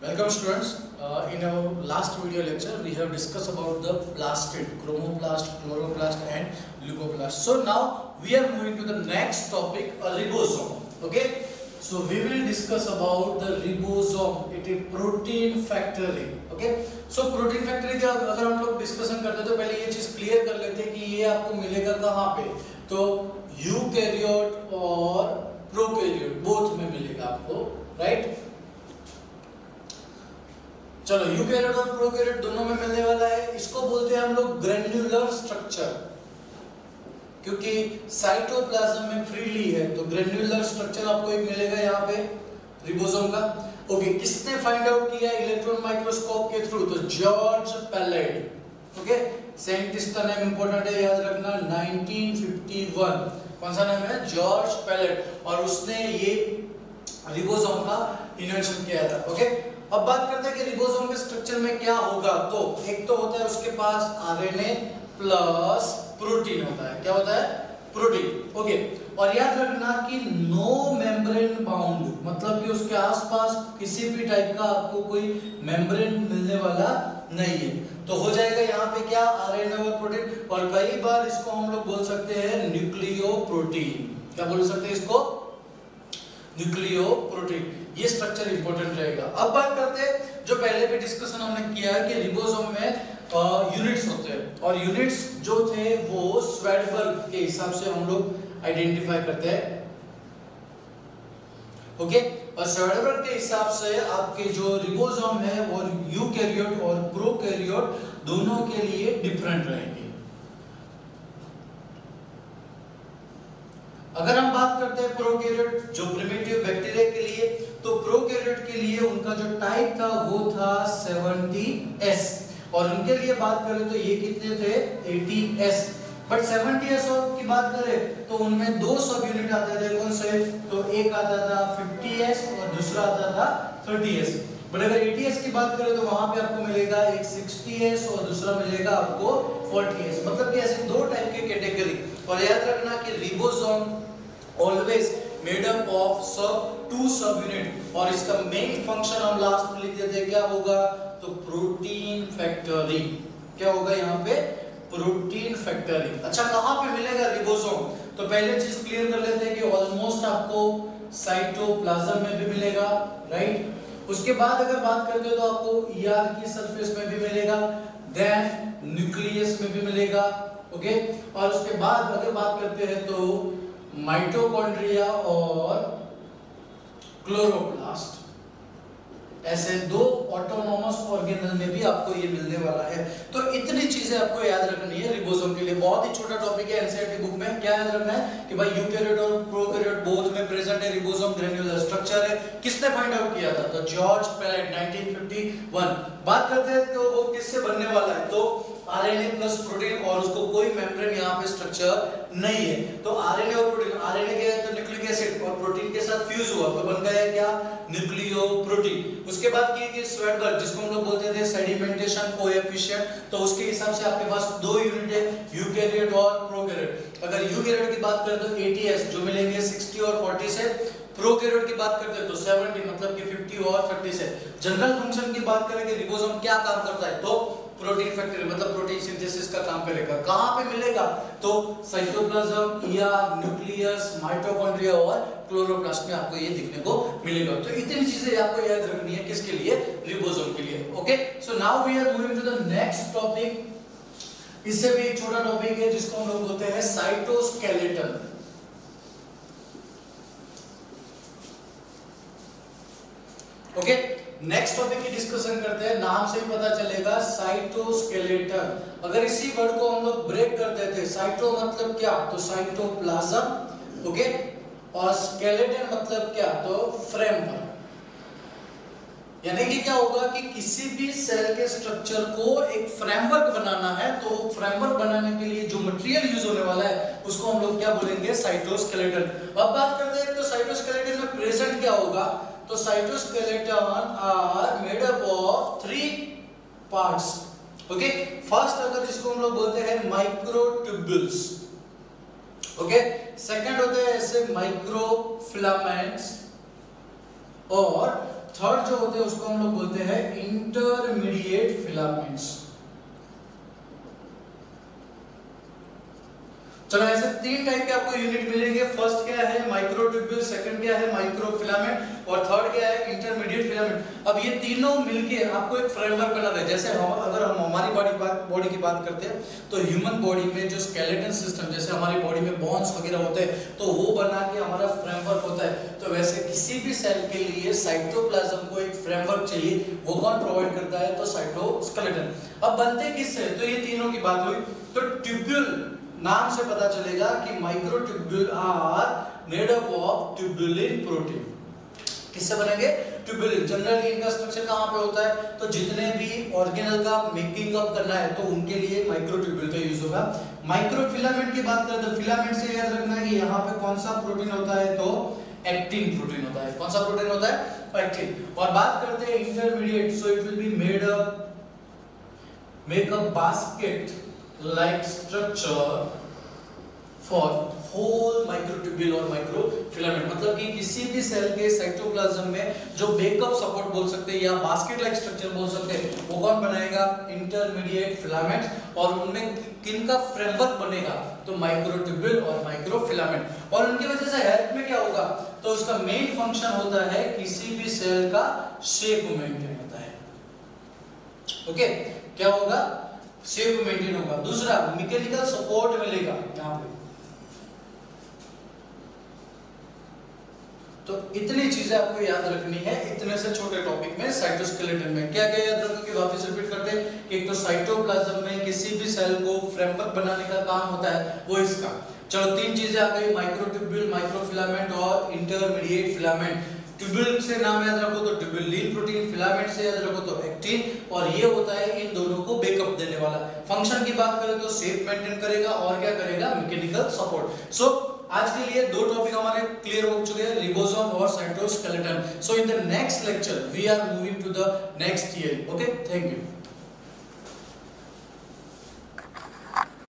Welcome students. In our last video lecture, we have discussed about the plastid, chromoplast, chloroplast and leucoplast. So now we are moving to the next topic, a ribosome. Okay. So we will discuss about the ribosome. It is protein factory. Okay. So protein factory का अगर हम लोग discussion करते तो पहले ये चीज clear कर लेते हैं कि ये आपको मिलेगा कहाँ पे, तो यूकैरियोट और प्रोकैरियोट बोथ में मिलेगा आपको, राइट। चलो यूकैरियोट और प्रोकैरियोट दोनों में मिलने वाला है। इसको बोलते हैं हम लोग ग्रेन्युलर स्ट्रक्चर, क्योंकि साइटोप्लाज्म में फ्रीली है तो ग्रेन्युलर स्ट्रक्चर आपको एक मिलेगा यहाँ पे रिबोसोम का। ओके, किसने फाइंड आउट किया इलेक्ट्रॉन माइक्रोस्कोप के थ्रू? तो जॉर्ज पैलेड। ओके, साइंटिस्ट का नाम इंपॉर्टेंट है, याद रखना 1951। कौन सा नाम है? George pallid. और उसने ये रिबोसोम का इन्वेंशन किया था। ओके, अब बात करते हैं कि रिबोसोम के स्ट्रक्चर में क्या होगा। तो एक तो होता है उसके पास आरएनए प्लस प्रोटीन होता है। क्या होता है? प्रोटीन। ओके, और याद रखना कि नो मेम्ब्रेन बाउंड, मतलब कि उसके आसपास किसी भी टाइप का आपको कोई मेम्ब्रेन मिलने वाला नहीं है। तो हो जाएगा यहाँ पे क्या? आरएनए और प्रोटीन। और कई बार इसको हम लोग बोल सकते हैं न्यूक्लियो प्रोटीन। क्या बोल सकते हैं इसको? Nucleo protein. ये स्ट्रक्चर इंपॉर्टेंट रहेगा। अब बात करते हैं जो पहले भी डिस्कशन हमने किया है कि रिबोसोम में यूनिट्स होते हैं, और यूनिट्स जो थे वो स्वेडबर्ग के हिसाब से हम लोग आइडेंटिफाई करते हैं। ओके, और स्वेडबर्ग के हिसाब से आपके जो रिबोसोम है वो यूकैरियोट और प्रोकैरियोट दोनों के लिए डिफरेंट रहेंगे। अगर हम बात करते हैं प्रोकैरियोट जो प्रिमिटिव बैक्टीरिया के लिए, तो प्रोकैरियोट के लिए उनका जो टाइप था वो था 70s, और उनके लिए बात करें तो ये कितने थे? 80s। बट 70s की बात करें तो उनमें दो सब यूनिट आते थे। कौन से? तो एक आता था 50s और दूसरा आता था 30s। बट अगर 80s की बात करें तो वहां पे आपको मिलेगा एक 60s और दूसरा मिलेगा आपको 40s। मतलब कि ऐसे दो टाइप की कैटेगरी। और याद रखना कि ribosome always made up of two sub unit, और इसका मेन फंक्शन हम लास्ट में लिख देते हैं। क्या होगा? तो प्रोटीन फैक्टरी। क्या होगा यहाँ पे? Protein factory. अच्छा, कहाँ पे मिलेगा रिबोसोम? तो पहले चीज क्लियर कर लेते हैं कि ऑलमोस्ट आपको साइटोप्लाज्म में भी मिलेगा, राइट। उसके बाद अगर बात करते हो तो आपको ईआर की सरफेस में भी मिलेगा, देन न्यूक्लियस में भी मिलेगा। ओके, और उसके बाद अगर बात करते हैं तो माइटोकॉन्ड्रिया और क्लोरोप्लास्ट, ऐसे दो ऑटोनोमस ऑर्गेनल में भी आपको ये मिलने वाला है। तो इतनी चीजें आपको याद रखनी है रिबोसोम के लिए। बहुत ही छोटा टॉपिक है एनसीईआरटी बुक में। क्या याद रखना है कि भाई यूकैरियोट और प्रोकैरियोट बोथ में प्रेजेंट है रिबोसोम, ग्रेन्युलर स्ट्रक्चर है। किसने फाइंड आउट किया था? तो जॉर्ज पैलेड 1951। बात करते हैं तो वो किससे बनने वाला है? तो आरएनए प्लस प्रोटीन, और उसको कोई मेम्ब्रेन यहाँ पे स्ट्रक्चर नहीं है। तो आरएनए और प्रोटीन, आरएनए क्या है? तो न्यूक्लिक एसिड, और प्रोटीन के साथ फ्यूज हुआ तो बन गया क्या? Nucleo protein. उसके बाद की गई स्वेडबर्ग, जिसको हम लोग बोलते थे सेडिमेंटेशन कोएफिशिएंट, तो उसके हिसाब से आपके पास दो यूनिट है, यूकैरियोट और प्रोकैरियोट। अगर यूकैरियोट की बात करें तो 80s जो मिलेंगे 60 और 40 से। प्रोकैरियोट की बात करते हैं तो 70, मतलब कि 50 और 30 से। जनरल फंक्शन की बात करें कि रिबोसोम क्या काम करता है, तो प्रोटीन फैक्टरी, मतलब प्रोटीन सिंथेसिस का काम करेगा। कहां पे मिलेगा? तो साइटोप्लाज्म या न्यूक्लियस, माइटोकॉन्ड्रिया और क्लोरोप्लास्ट में आपको ये दिखने को मिलेगा। तो इतनी चीजें आपको याद रखनी है किसके लिए? रिबोसोम के लिए। Okay, so now we are moving to the next topic. इससे भी एक छोटा टॉपिक है जिसको हम लोग बोलते हैं साइटोस्केलेटन। ओके, नेक्स्ट टॉपिक की डिस्कशन करते हैं। नाम से ही पता चलेगा साइटोस्केलेटन। अगर इसी वर्ड को हम लोग ब्रेक कर देते, साइटो मतलब क्या? तो साइटोप्लाज्म। ओके, और स्केलेटन मतलब क्या? तो फ्रेमवर्क। यानी कि क्या होगा कि किसी भी सेल के स्ट्रक्चर को एक फ्रेमवर्क बनाना है, तो फ्रेमवर्क बनाने के लिए जो मटेरियल यूज होने वाला है उसको हम लोग क्या बोलेंगे? साइटोस्केलेटन। अब बात करते हैं तो साइटोस्केलेटन में प्रेजेंट क्या होगा? तो cytoskeleton are made up of 3 parts. Okay, first अगर जिसको हम लोग बोलते हैं माइक्रोट्यूब्यूल्स। ओके, सेकंड होते हैं ऐसे माइक्रोफिलामेंट्स, और थर्ड जो होते हैं उसको हम लोग बोलते हैं इंटरमीडिएट फिलामेंट्स। चलो ऐसे तीन टाइप के आपको यूनिट मिलेंगे। फर्स्ट क्या है माइक्रोट्यूब्यूल, सेकंड क्या है माइक्रोफिलामेंट और थर्ड क्या है इंटरमीडिएट फिलामेंट। अब ये तीनों मिलके आपको एक फ्रेमवर्क बना रहे हैं। जैसे अगर हम हमारी बॉडी की बात करते हैं तो ह्यूमन बॉडी में जो स्केलेटन सिस्टम, जैसे हमारी बॉडी में बोन्स वगैरह होते हैं तो वो बना के हमारा फ्रेमवर्क होता है। तो वैसे किसी भी सेल के लिए साइटोप्लाज्म को एक फ्रेमवर्क चाहिए, वो कौन प्रोवाइड करता है? तो साइटोस्केलेटन। अब बनते किससे? तो ये तीनों की बात हुई। तो ट्यूब्यूल नाम से पता चलेगा कि microtubule are made up of tubulin protein. किससे बनेंगे? ट्यूबुलिन। जनरली इनका स्ट्रक्चर कहां पे होता है? तो जितने भी ऑर्गेनल का मेकिंग अप करना है तो उनके लिए माइक्रोट्यूब्यूल का यूज होगा। माइक्रोफिलामेंट की बात करें तो फिलामेंट से याद रखना है कि यहाँ पे कौन सा प्रोटीन होता है? तो एक्टिन प्रोटीन होता है। कौन सा प्रोटीन होता है? एक्टिन। और बात करते हैं intermediate, so it will be make a basket like structure for whole microtubule और microfilament। मतलब कि किसी भी सेल के साइटोप्लाज्म में जो बैकअप सपोर्ट बोल सकते हैं या बास्केट लाइक स्ट्रक्चर बोल सकते हैं, वो कौन बनाएगा? Intermediate filament. और उनमें किनका फ्रेमवर्क बनेगा? तो माइक्रोट्यूब्यूल और माइक्रोफिलामेंट। और उनकी वजह से हेल्थ में क्या होगा? तो उसका मेन फंक्शन होता है किसी भी सेल का शेप मेंटेन होता है। ओके, क्या होगा? शेप मेंटेन होगा। दूसरा मैकेनिकल सपोर्ट मिलेगा यहाँ पे। तो इतनी चीजें आपको याद रखनी है इतने से छोटे टॉपिक में। साइटोस्केलेटन में क्या क्या याद रखोगे? वापस रिपीट करते हैं कि एक तो साइटोप्लाज्म में किसी भी सेल को फ्रेमवर्क बनाने का काम होता है, वो इसका। चलो तीन चीजें आ गई, माइक्रोट्यूब्यूल, माइक्रोफिलामेंट और इंटरमीडिएट फिलामेंट। ट्यूब्यूल से नाम याद रखो तो ट्यूबुलिन प्रोटीन, फिलामेंट से याद रखो तो एक्टिन, और ये होता है इन दोनों को बैकअप देने वाला। फंक्शन की बात करें तो शेप मेंटेन करेगा और क्या करेगा? Mechanical support. सो आज के लिए दो टॉपिक हमारे क्लियर हो चुके हैं, रिबोसोम और cytoskeleton. So in the next lecture we are moving to the next theory. Okay, thank you.